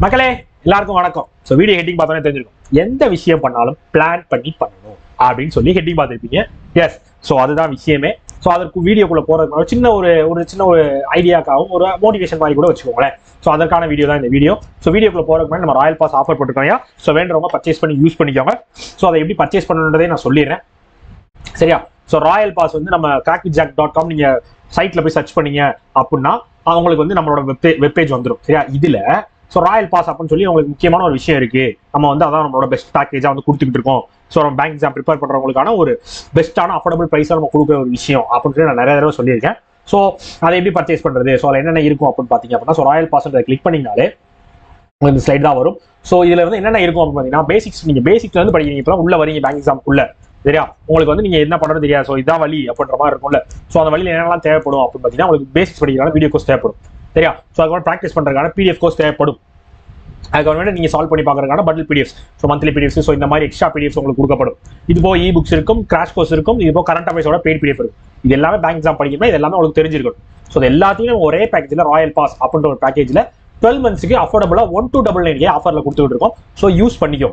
மக்களே எல்லாருக்கும் வணக்கம். ஸோ வீடியோ ஹெட்டிங் பார்த்தோன்னே தெரிஞ்சிருக்கும், எந்த விஷயம் பண்ணாலும் பிளான் பண்ணி பண்ணணும் அப்படின்னு சொல்லி ஹெட்டிங் பார்த்துருப்பீங்க. எஸ், ஸோ அதுதான் விஷயமே. ஸோ அதற்கு வீடியோக்குள்ள போறதுக்கு சின்ன ஒரு ஐடியாக்காகவும் ஒரு மோட்டிவேஷன் மாதிரி கூட வச்சுக்கோங்களேன். ஸோ அதற்கான வீடியோ தான் இந்த வீடியோ. ஸோ வீடியோக்குள்ள போறதுக்கு முன்னாடி நம்ம ராயல் பாஸ் ஆஃபர் போட்டுருக்கோம். ஸோ வேண்டவங்க பர்ச்சேஸ் பண்ணி யூஸ் பண்ணிக்கோங்க. ஸோ அதை எப்படி பர்ச்சேஸ் பண்ணணுன்றதே நான் சொல்லிடுறேன், சரியா? ஸோ ராயல் பாஸ் வந்து நம்ம crackjack.com நீங்க சைட்ல போய் சர்ச் பண்ணீங்க அப்படின்னா அவங்களுக்கு வந்து நம்மளோட வெப்பேஜ் வந்துடும், சரியா? இதுல ஸோ ராயல் பாஸ் அப்படின்னு சொல்லி உங்களுக்கு முக்கியமான ஒரு விஷயம் இருக்கு. நம்ம வந்து அதான் நம்மளோட பெஸ்ட் பேக்கேஜா வந்து கொடுத்துக்கிட்டு இருக்கோம். ஸோ நம்ம பேங்க் எக்ஸாம் ப்ரிப்பேர் பண்றவங்களுக்கான ஒரு பெஸ்ட்டான அஃபோர்டபுள் ப்ரைஸா நம்ம கொடுக்குற ஒரு விஷயம் அப்படின்னு சொல்லி நான் நிறைய தடவை சொல்லியிருக்கேன். ஸோ அதை எப்படி பர்ச்சேஸ் பண்றது, ஸோ அதில் என்னென்ன இருக்கும் அப்படின்னு பார்த்தீங்க அப்படின்னா, ஸோ ராயல் பாஸ் கிளிக் பண்ணிங்கனாலே இந்த ஸ்லைட் தான் வரும். ஸோ இதுல வந்து என்னென்ன இருக்கும் அப்படின்னு பார்த்தீங்கன்னா, பேசிக்ஸ் நீங்க பேசிக்ஸ்ல இருந்து படிக்கிறீங்க. இப்போ உள்ள வரீங்க பேங்க் எக்ஸாம்க்குள்ள, சரியா? உங்களுக்கு வந்து நீங்க என்ன பண்றது தெரியாது. ஸோ இதான் வழி அப்படின்ற மாதிரி இருக்கும்ல. ஸோ அந்த வழியில் என்னெல்லாம் தேவைப்படும் அப்படின்னு பார்த்தீங்கன்னா, உங்களுக்கு பேசிக்ஸ் படிக்கிறதுக்கான வீடியோ கோர்ஸ் தேவைப்படும், சரியா? ஸோ அதுக்கப்புறம் ப்ராக்டிஸ் பண்றதுக்கான பிடிஎஃப் கோர்ஸ் தேவைப்படும். அதுக்கப்புறம் நீங்க சால்வ் பண்ணி பார்க்கறதுக்கான bundle PDF, so monthly PDF, so இந்த மாதிரி எக்ஸ்ட்ரா பிடிஎஃப் உங்களுக்கு கொடுக்கப்படும். இது போக இ புக்ஸ் இருக்கும், கிராஷ் கோர்ஸ் இருக்கும், இது போக கரண்ட் அஃபேர்ஸோட பெய்ட் பிடிஎஃப் இருக்கும். இது எல்லாமே பேங்க் எக்ஸாம் படிக்கணும், இது எல்லாமே உங்களுக்கு தெரிஞ்சிருக்கும். ஸோ இது எல்லாத்தையும் ஒரே பேக்கேஜ்ல ராயல் பாஸ் அப்படின்ற ஒரு பேக்கேஜ்ல 12 மந்த்ஸ்க்கு அஃபோர்டபுளா 1299 ஆஃபர்ல கொடுத்துட்டு இருக்கோம். ஸோ யூஸ் பண்ணிக்கோ,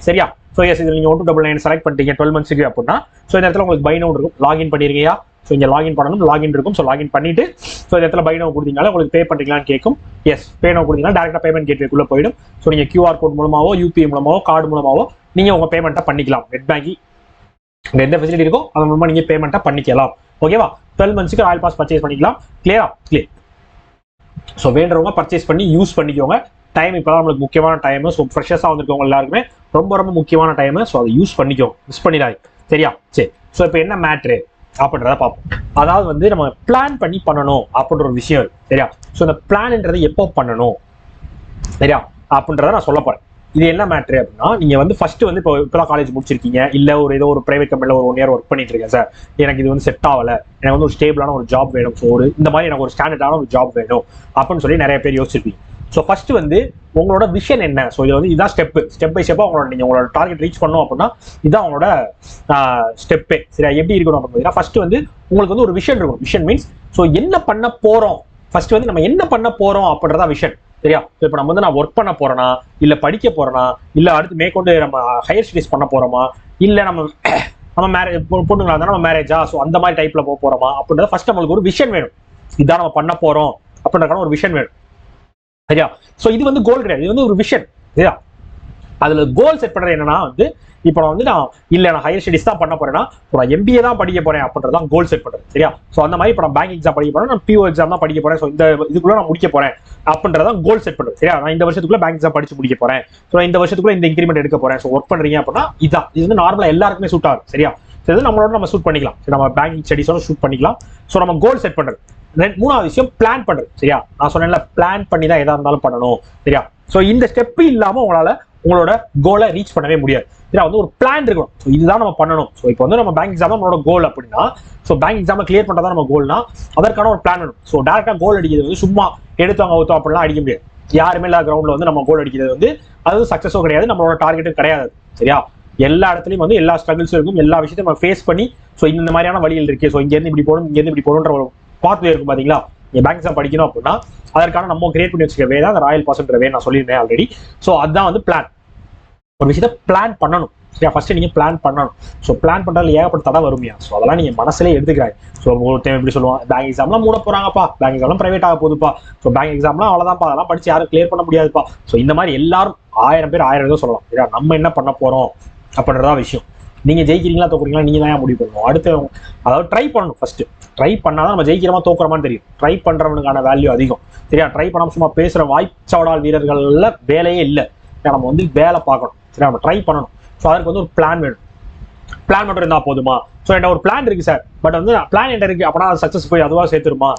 சரியா? ஸோ எஸ், இதில் நீங்கள் 1299 செலக்ட் பண்ணிட்டீங்க 12 மந்த்ஸ்க்கு அப்படின்னா, ஸோ இந்த இடத்துல உங்களுக்கு பை நோ இருக்கும், லாகின் பண்ணிருக்கீங்க. ஸோ இங்கே லாகின் பண்ணணும், லாகின் இருக்கும். ஸோ லாகின் பண்ணிட்டு ஸோ இந்த இடத்துல பை நோ கொடுத்தீங்கன்னா உங்களுக்கு பே பண்ணுறீங்களான்னு கேட்கும். எஸ், பே நோ கொடுத்தீங்கன்னா டேரக்டாக பேமெண்ட் கேட்வேக்குள்ளே போயிடும். ஸோ நீங்கள் QR கோட் மூலமாவோ யூபிஐ மூலமாவோ கார்டு மூலமாவோ நீங்கள் உங்கள் பேமெண்ட்டை பண்ணிக்கலாம். நெட் பேங்கிங் எந்த ஃபெசிலிட்டி இருக்கோ அது மூலமாக நீங்கள் பேமெண்ட்டை பண்ணிக்கலாம். ஓகேவா? 12 மந்த்ஸ்க்கு ராயல் பாஸ் பர்ச்சேஸ் பண்ணிக்கலாம். கிளியரா? கிளியர். ஸோ வேண்டவங்க பர்ச்சேஸ் பண்ணி யூஸ் பண்ணிக்கோங்க. டைம் இப்போ தான் நம்மளுக்கு முக்கியமான டைம். ஸோ ஃப்ரெஷர்ஸாக வந்திருக்கவங்க எல்லாருக்குமே ரொம்ப ரொம்ப முக்கியமான டைம். ஸோ அதை யூஸ் பண்ணிக்கோங்க, மிஸ் பண்ணிடாது, சரியா? சரி, ஸோ இப்போ என்ன மேட்ரு அப்படின்றத பார்ப்போம். அதாவது வந்து நம்ம பிளான் பண்ணி பண்ணணும் அப்படின்ற ஒரு விஷயம், சரியா? ஸோ இந்த பிளான்ன்றதை எப்போ பண்ணணும், சரியா, அப்படின்றத நான் சொல்ல போறேன். இது என்ன மேட்ரு அப்படின்னா, நீங்க வந்து ஃபர்ஸ்ட் வந்து இப்போதான் காலேஜ் முடிச்சிருக்கீங்க, இல்ல ஏதோ ஒரு பிரைவேட் கம்பெனில ஒரு 1 இயர் ஒர்க் பண்ணிட்டு இருக்கேன் சார், எனக்கு இது வந்து செட் ஆகல, எனக்கு வந்து ஒரு ஸ்டேபிளான ஒரு ஜாப் வேணும், ஸோ இந்த மாதிரி எனக்கு ஒரு ஸ்டாண்டர்டான ஒரு ஜாப் வேணும் அப்படின்னு சொல்லி நிறைய பேர் யோசிச்சிருப்பீங்க. ஸோ ஃபர்ஸ்ட் வந்து உங்களோட விஷன் என்ன? ஸோ இது வந்து இதான் ஸ்டெப் பை ஸ்டெப்பா உங்களோட டார்கெட் ரீச் பண்ணணும் அப்படின்னா இதான் உங்களோட ஸ்டெப்பே, சரியா? எப்படி இருக்கணும் அப்படின்னு ஃபர்ஸ்ட் வந்து உங்களுக்கு வந்து ஒரு விஷன் இருக்கும். விஷன் மீன்ஸ் ஸோ என்ன பண்ண போறோம், ஃபர்ஸ்ட் வந்து நம்ம என்ன பண்ண போறோம் அப்படின்றதா விஷன், சரியா? இப்போ நம்ம வந்து நான் ஒர்க் பண்ண போறேனா, இல்ல படிக்க போறேனா, இல்ல அடுத்து மேற்கொண்டு நம்ம ஹையர் ஸ்டடிஸ் பண்ண போறோமா, இல்ல நம்ம மேரேஜ் பொண்ணுங்களா இருந்தா நம்ம மேரேஜா, ஸோ அந்த மாதிரி டைப்ல போறோமா அப்படின்றத ஃபர்ஸ்ட் நம்மளுக்கு ஒரு விஷன் வேணும். இதான் நம்ம பண்ண போறோம் அப்படின்றக்கான ஒரு விஷன் வேணும், சரியா? ஸோ இது வந்து கோல் கிடையாது, இது வந்து ஒரு விஷன், சரியா? அதுல கோல் செட் பண்றது என்னன்னா வந்து இப்போ நான் ஹையர் ஸ்டடிஸ் தான் பண்ண போறேன்னா நான் MBA தான் படிக்க போறேன் அப்படின்றதான் கோல் செட் பண்றது, சரியா? ஸோ அந்த மாதிரி இப்போ நான் பேங்க் எக்ஸாம் படிக்க போறேன், நான் PO எக்ஸாம் தான் படிக்க போறேன், ஸோ இந்த இதுக்குள்ள நான் முடிக்க போறேன் அப்படின்றதான் கோல் செட் பண்றது, சரியா? நான் இந்த வருஷத்துக்குள்ள பேங்க் எக்ஸாம் படிச்சு முடிக்க போறேன், ஸோ இந்த வருஷத்துக்குள்ள இந்த இன்கிரிமெண்ட் எடுக்க போறேன். ஸோ ஒர்க் பண்றீங்க அப்படின்னா இது வந்து நார்மலா எல்லாருக்குமே சூட் ஆகும், சரியா? ஸோ இது நம்ம சூட் பண்ணிக்கலாம், சரி, நம்ம பேங்கிங் ஸ்டடிஸோட ஷூட் பண்ணிக்கலாம். ஸோ நம்ம கோல் செட் பண்றது. மூணாவது விஷயம் பிளான் பண்றது, சரியா? நான் சொன்னேன்ல, பிளான் பண்ணி தான் எதா இருந்தாலும் பண்ணணும், சரியா? ஸோ இந்த ஸ்டெப் இல்லாம உங்களோட கோலை ரீச் பண்ணவே முடியாது, சரியா? வந்து ஒரு பிளான் இருக்கணும். ஸோ இதுதான் நம்ம பண்ணணும். ஸோ இப்போ வந்து நம்ம பேங்க் எக்ஸாம் நம்மளோட கோல் அப்படின்னா, ஸோ பேங்க் எக்ஸாம் கிளியர் பண்றதா நம்ம கோல்னா அதற்கான ஒரு பிளான் வேணும். ஸோ டேரக்டா கோல் அடிக்கிறது வந்து சும்மா எடுத்தவங்க ஊத்தோம் அப்படிலாம் அடிக்க முடியாது. யாருமே இல்லாத கிரவுண்ட்ல வந்து நம்ம கோல் அடிக்கிறது வந்து அது சக்சஸோ கிடையாது, நம்மளோட டார்கெட்டும் கிடையாது, சரியா? எல்லா இடத்துலையும் வந்து எல்லா ஸ்ட்ரகிள்ஸும் இருக்கும், எல்லா விஷயத்தையும் நம்ம ஃபேஸ் பண்ணி ஸோ இந்த மாதிரியான வழிகள் இருக்கு, ஸோ இங்கேருந்து இப்படி போகணும், இங்கேருந்து இப்படி போகணுன்ற ஒரு பாத்வே இருக்கும், பாத்தீங்களா? நீங்க பேங்க் எக்ஸாம் படிக்கணும் அப்படின்னா அதற்கான நம்ம கிரியேட் பண்ணி வச்சுக்க வே தான் அந்த ராயல் பாஸ்ன்ற வே. நான் சொல்லியிருந்தேன் ஆல்ரெடி. ஸோ அதுதான் வந்து பிளான். ஒரு விஷயத்த பிளான் பண்ணணும், சரியா? ஃபர்ஸ்ட் நீங்க பிளான் பண்ணணும். ஸோ பிளான் பண்றதுல ஏகப்பட்ட தடை வருமியா, ஸோ அதெல்லாம் நீங்க மனசுலேயே எடுத்துக்கிறாங்க. ஸோ ஒருத்தன் எப்படி சொல்லுவான், பேங்க் எக்ஸாம்லாம் மூட போறாங்கப்பா, பேங்க் எக்ஸாம்லாம் பிரைவேட் ஆக போகுதுப்பா, ஸோ பேங்க் எக்ஸாம்லாம் அவ்வளோதான்ப்பா, அதெல்லாம் படிச்சு யாரும் கிளியர் பண்ண முடியாதுப்பா. ஸோ இந்த மாதிரி எல்லாரும் 1000 பேர் 1000 இதை சொல்லலாம், சரியா? நம்ம என்ன பண்ண போறோம் அப்படின்றதான் விஷயம். நீங்க ஜெயிக்கிறீங்களா தோக்குறீங்களா நீங்க தான் முடிவு பண்ணணும். அடுத்து அதாவது ட்ரை பண்ணணும். ஃபர்ஸ்ட் ட்ரை பண்ணாதான் நம்ம ஜெயிக்கிறோமா தோக்குறோமான்னு தெரியும். ட்ரை பண்றவனுக்கான வேல்யூ அதிகம், சரியா? ட்ரை பண்ணாம சும்மா பேசுற வாய்ச்சவடால் வீரர்கள்ல வேலையே இல்லை. நம்ம வந்து வேலை பார்க்கணும், சரியா? நம்ம ட்ரை பண்ணணும். ஸோ அதுக்கு வந்து ஒரு பிளான் வேணும். பிளான் மட்டும் இருந்தா போதுமா? ஸோ என்கிட்ட ஒரு பிளான் இருக்கு சார், பட் வந்து பிளான் என்கிட்ட இருக்கு அப்படின்னா அது சக்சஸ் போய் அதுவா சேர்த்துருமா?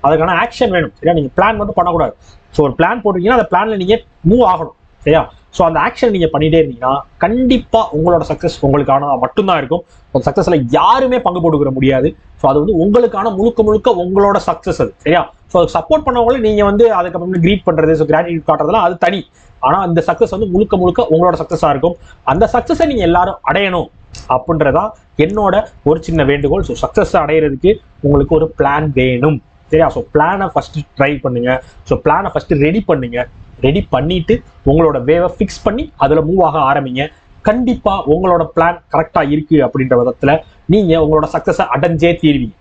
அதுக்கான ஆக்ஷன் வேணும், சரியா? நீங்க பிளான் மட்டும் பண்ணக்கூடாது. ஸோ ஒரு பிளான் போட்டீங்கன்னா அந்த பிளான்ல நீங்க மூவ் ஆகணும், சரியா? ஸோ அந்த ஆக்ஷன் நீங்க பண்ணிட்டே இருந்தீங்கன்னா கண்டிப்பா உங்களோட சக்சஸ் உங்களுக்கான மட்டும்தான் இருக்கும். அந்த சக்சஸ்ல யாருமே பங்கு போட்டுக்கிற முடியாது. ஸோ அது வந்து உங்களுக்கான முழுக்க உங்களோட சக்சஸ் அது, சரியா? ஸோ சப்போர்ட் பண்ணவங்களே நீங்க வந்து அதுக்கப்புறம் கிரீட் பண்றது, ஸோ கிராட்டிடியூட் காட்டுறதுலாம் அது தனி. ஆனா அந்த சக்சஸ் வந்து முழுக்க உங்களோட சக்சஸா இருக்கும். அந்த சக்சஸை நீங்க எல்லாரும் அடையணும் அப்படின்றதா என்னோட ஒரு சின்ன வேண்டுகோள். ஸோ சக்சஸ் அடையிறதுக்கு உங்களுக்கு ஒரு பிளான் வேணும், சரியா? ஸோ பிளானை ஃபர்ஸ்ட் ட்ரை பண்ணுங்க. ஸோ பிளானை ஃபர்ஸ்ட் ரெடி பண்ணுங்க. ரெடி பண்ணிட்டு உங்களோட வேவை ஃபிக்ஸ் பண்ணி அதுல மூவ் ஆக ஆரம்பிங்க. கண்டிப்பா உங்களோட பிளான் கரெக்டா இருக்கு அப்படின்ற விதத்துல நீங்க உங்களோட சக்சஸை அடைஞ்சே தீர்வீங்க.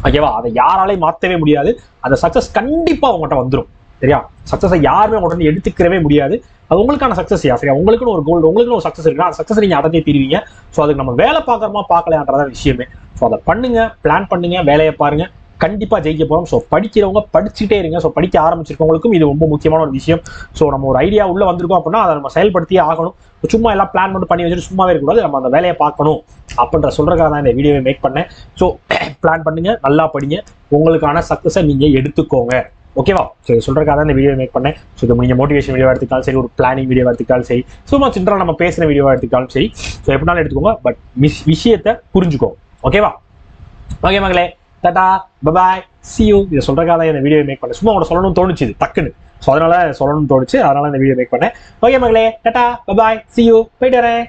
ஓகேவா? அதை யாராலையும் மாற்றவே முடியாது. அந்த சக்சஸ் கண்டிப்பா உங்கள்கிட்ட வந்துடும். சரியா? சக்சஸை யாருமே உங்கள்கிட்ட எடுத்துக்கிறவே முடியாது. அது உங்களுக்கான சக்சஸ். சரியா? உங்களுக்குன்னு ஒரு கோல், உங்களுக்குன்னு ஒரு சக்சஸ் இருக்குன்னா அந்த சக்சஸ் நீங்க அடைஞ்சே தீருவீங்க. ஸோ அதுக்கு நம்ம வேலை பார்க்கறோமா பார்க்கலையான்றதான் விஷயமே. ஸோ அதை பண்ணுங்க, பிளான் பண்ணுங்க, வேலையை பாருங்க, கண்டிப்பா ஜெயிக்க போறோம். ஸோ படிக்கிறவங்க படிச்சுட்டே இருங்க. ஸோ படிக்க ஆரம்பிச்சிருக்கவங்களுக்கும் இது ரொம்ப முக்கியமான ஒரு விஷயம். ஸோ நம்ம ஒரு ஐடியா உள்ள வந்திருக்கோம் அப்படின்னா அதை நம்ம செயல்படுத்தியே ஆகணும். சும்மா எல்லாம் பிளான் மட்டும் பண்ணி வச்சுட்டு சும்மாவே இருக்கக்கூடாது. நம்ம அந்த வேலையை பார்க்கணும் அப்படின்ற சொல்றதுக்காக தான் இந்த வீடியோவை மேக் பண்ணேன். ஸோ பிளான் பண்ணுங்க, நல்லா படிங்க, உங்களுக்கான சக்சஸை நீங்க எடுத்துக்கோங்க. ஓகேவா? ஸோ சொல்றதுக்காக தான் இந்த வீடியோ மேக் பண்ணேன். ஸோ இது நீங்க மோட்டிவேஷன் வீடியோ எடுத்துக்காலும் சரி, ஒரு பிளானிங் வீடியோ எடுத்துக்காலும் சரி, சும்மா சின்ன நம்ம பேசுற வீடியோ எடுத்துக்காலும் சரி, ஸோ எப்படினாலும் எடுத்துக்கோங்க. பட் விஷயத்தை புரிஞ்சுக்கோங்க. ஓகேவா? ஓகே மகளே, டாடா, பபாய், see you. இதை சொல்றதுக்காக தான் இந்த வீடியோ மேக் பண்ணேன். சும்மா உங்களை சொல்லணும்னு தோணுச்சு டக்குன்னு. ஸோ அதனால சொல்லணும்னு தோணுச்சு, அதனால இந்த வீடியோ மேக் பண்ணேன். ஓகே மகளே, டாடா, பபாய், see you. போயிட்டு வரேன்.